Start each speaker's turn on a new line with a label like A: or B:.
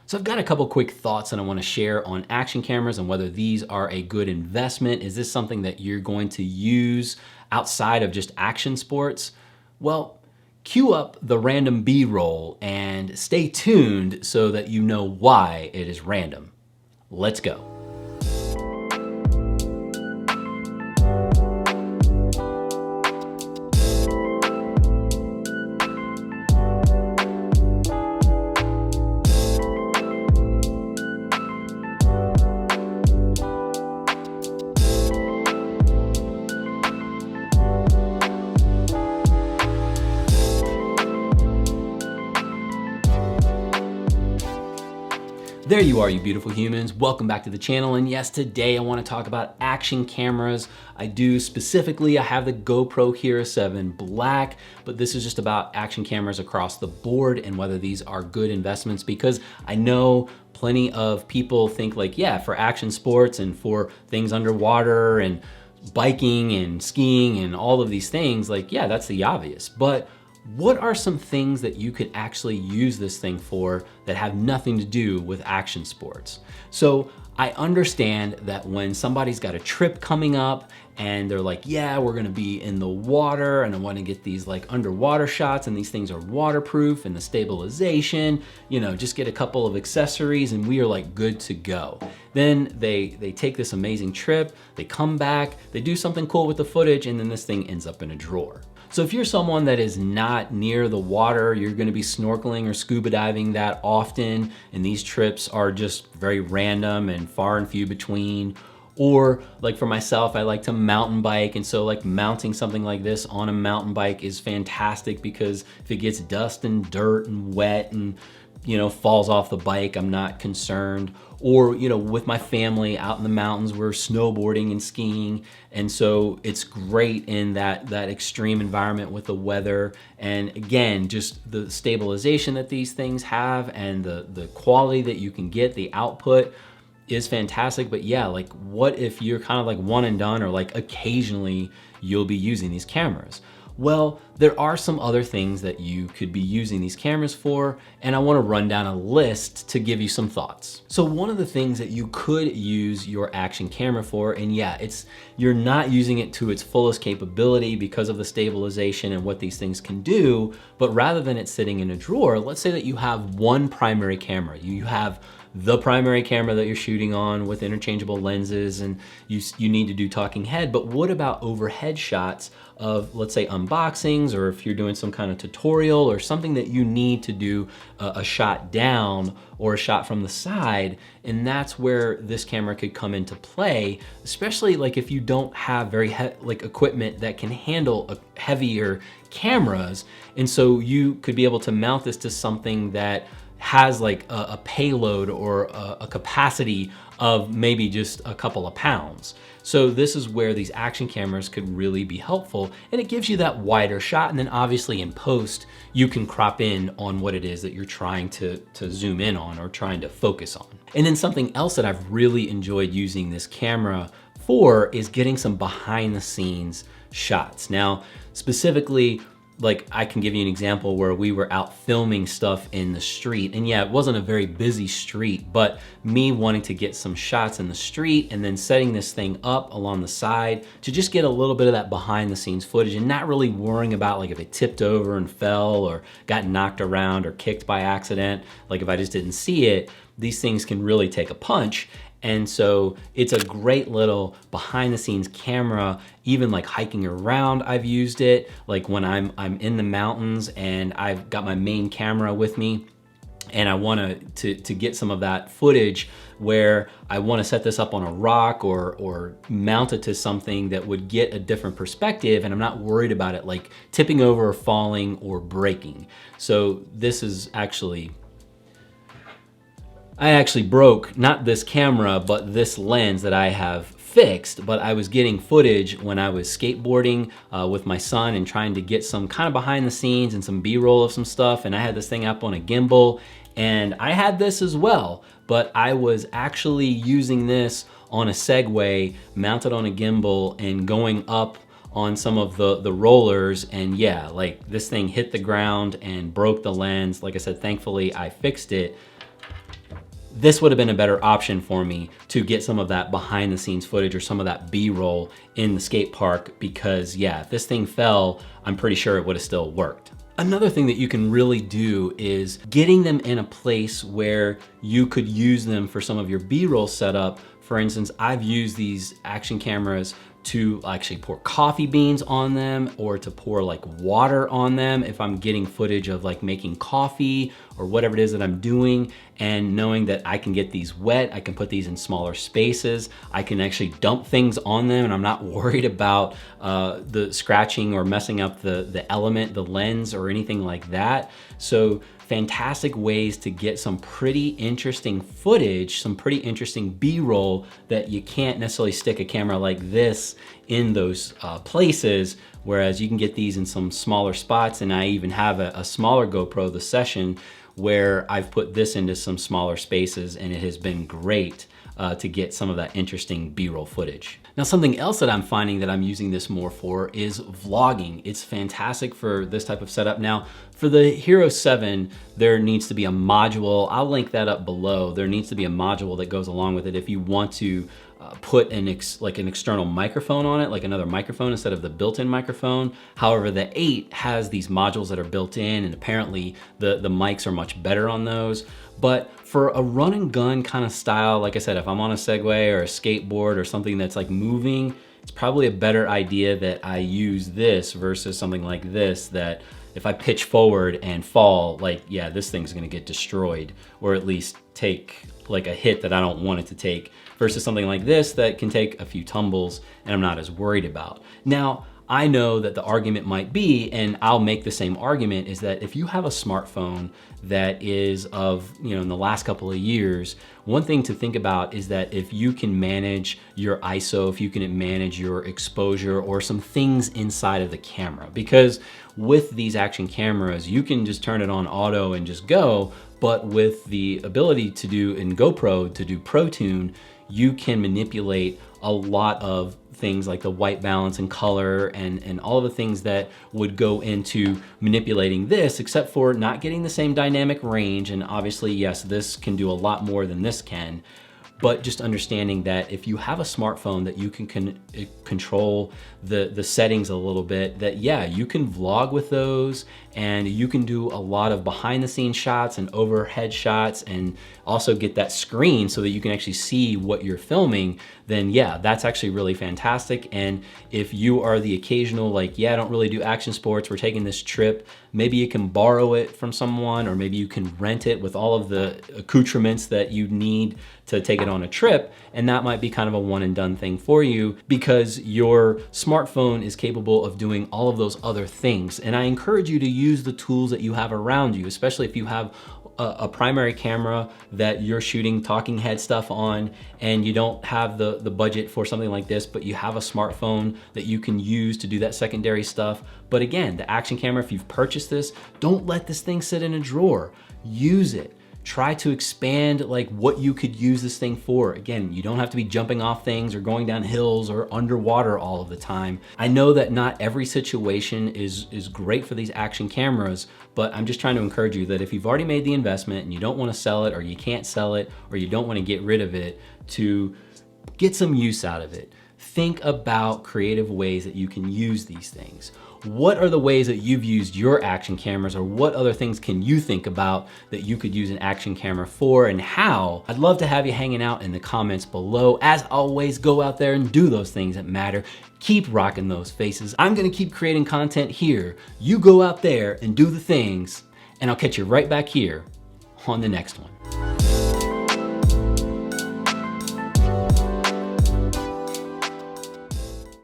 A: So I've got a couple quick thoughts that I want to share on action cameras and whether these are a good investment. Is this something that you're going to use outside of just action sports? Well, cue up the random B-roll and stay tuned so that you know why it is random. Let's go. There you are, you beautiful humans. Welcome back to the channel. And yes, today I want to talk about action cameras. I have the GoPro Hero 7 Black, but this is just about action cameras across the board and whether these are good investments, because I know plenty of people think like, yeah, for action sports and for things underwater and biking and skiing and all of these things, like, yeah, that's the obvious. But what are some things that you could actually use this thing for that have nothing to do with action sports? So I understand that when somebody's got a trip coming up and they're like, yeah, we're gonna be in the water and I wanna get these like underwater shots and these things are waterproof and the stabilization, you know, just get a couple of accessories and we are like good to go. Then they take this amazing trip, they come back, they do something cool with the footage, and then this thing ends up in a drawer. So if you're someone that is not near the water, you're gonna be snorkeling or scuba diving that often, and these trips are just very random and far and few between, or like for myself, I like to mountain bike, and so like mounting something like this on a mountain bike is fantastic because if it gets dust and dirt and wet and falls off the bike, I'm not concerned. Or, with my family out in the mountains, we're snowboarding and skiing. And so it's great in that extreme environment with the weather. And again, just the stabilization that these things have and the quality that you can get, the output is fantastic. But yeah, like what if you're kind of like one and done, or like occasionally you'll be using these cameras? Well, there are some other things that you could be using these cameras for, and I wanna run down a list to give you some thoughts. So one of the things that you could use your action camera for, and yeah, you're not using it to its fullest capability because of the stabilization and what these things can do, but rather than it sitting in a drawer, let's say that you have one primary camera. You have the primary camera that you're shooting on with interchangeable lenses, and you need to do talking head, but what about overhead shots of, let's say, unboxings, or if you're doing some kind of tutorial or something that you need to do a shot down or a shot from the side, and that's where this camera could come into play, especially like if you don't have very equipment that can handle heavier cameras, and so you could be able to mount this to something that has like a payload or a capacity of maybe just a couple of pounds. So this is where these action cameras could really be helpful, and it gives you that wider shot, and then obviously in post, you can crop in on what it is that you're trying to zoom in on or trying to focus on. And then something else that I've really enjoyed using this camera for is getting some behind the scenes shots. Now, specifically, like I can give you an example where we were out filming stuff in the street, and yeah, it wasn't a very busy street, but me wanting to get some shots in the street and then setting this thing up along the side to just get a little bit of that behind the scenes footage and not really worrying about like if it tipped over and fell or got knocked around or kicked by accident, like if I just didn't see it, these things can really take a punch. And so it's a great little behind the scenes camera. Even like hiking around, I've used it. Like when I'm in the mountains and I've got my main camera with me and I want to get some of that footage where I want to set this up on a rock or mount it to something that would get a different perspective, and I'm not worried about it like tipping over or falling or breaking. So this is actually, I actually broke, not this camera, but this lens that I have fixed, but I was getting footage when I was skateboarding with my son and trying to get some kind of behind the scenes and some B-roll of some stuff, and I had this thing up on a gimbal, and I had this as well, but I was actually using this on a Segway mounted on a gimbal and going up on some of the rollers, and yeah, like this thing hit the ground and broke the lens. Like I said, thankfully I fixed it. this would have been a better option for me to get some of that behind the scenes footage or some of that B-roll in the skate park, because yeah, if this thing fell, I'm pretty sure it would have still worked. Another thing that you can really do is getting them in a place where you could use them for some of your B-roll setup. For instance, I've used these action cameras to actually pour coffee beans on them, or to pour like water on them if I'm getting footage of like making coffee or whatever it is that I'm doing, and knowing that I can get these wet, I can put these in smaller spaces, I can actually dump things on them and I'm not worried about the scratching or messing up the element, the lens or anything like that. So fantastic ways to get some pretty interesting footage, some pretty interesting B-roll that you can't necessarily stick a camera like this in those places, whereas you can get these in some smaller spots. And I even have a smaller GoPro, the Session, where I've put this into some smaller spaces, and it has been great to get some of that interesting B-roll footage. Now, something else that I'm finding that I'm using this more for is vlogging. It's fantastic for this type of setup. Now, for the Hero 7, there needs to be a module. I'll link that up below. There needs to be a module that goes along with it if you want to put an external microphone on it, like another microphone instead of the built-in microphone. However, the 8 has these modules that are built in, and apparently the mics are much better on those. But for a run and gun kind of style, like I said, if I'm on a Segway or a skateboard or something that's like moving, it's probably a better idea that I use this versus something like this, that if I pitch forward and fall, like, yeah, this thing's gonna get destroyed, or at least take like a hit that I don't want it to take, versus something like this that can take a few tumbles and I'm not as worried about. Now, I know that the argument might be, and I'll make the same argument, is that if you have a smartphone that is of, in the last couple of years, one thing to think about is that if you can manage your ISO, if you can manage your exposure or some things inside of the camera, because with these action cameras, you can just turn it on auto and just go, but with the ability to do in GoPro, to do Pro Tune, you can manipulate a lot of things like the white balance and color and all of the things that would go into manipulating this, except for not getting the same dynamic range. And obviously, yes, this can do a lot more than this can. But just understanding that if you have a smartphone that you can control the settings a little bit, that yeah, you can vlog with those, and you can do a lot of behind the scenes shots and overhead shots, and also get that screen so that you can actually see what you're filming, then yeah, that's actually really fantastic. And if you are the occasional, like, yeah, I don't really do action sports, we're taking this trip, maybe you can borrow it from someone, or maybe you can rent it with all of the accoutrements that you need to take it on a trip, and that might be kind of a one and done thing for you, because your smartphone is capable of doing all of those other things. And I encourage you to use the tools that you have around you, especially if you have a primary camera that you're shooting talking head stuff on, and you don't have the budget for something like this, but you have a smartphone that you can use to do that secondary stuff. But again, the action camera, if you've purchased this, don't let this thing sit in a drawer. Use it. Try to expand like what you could use this thing for. Again, you don't have to be jumping off things or going down hills or underwater all of the time. I know that not every situation is great for these action cameras, but I'm just trying to encourage you that if you've already made the investment and you don't want to sell it, or you can't sell it, or you don't want to get rid of it, to get some use out of it. Think about creative ways that you can use these things. What are the ways that you've used your action cameras, or what other things can you think about that you could use an action camera for, and how? I'd love to have you hanging out in the comments below. As always, go out there and do those things that matter. Keep rocking those faces. I'm gonna keep creating content here. You go out there and do the things, and I'll catch you right back here on the next one.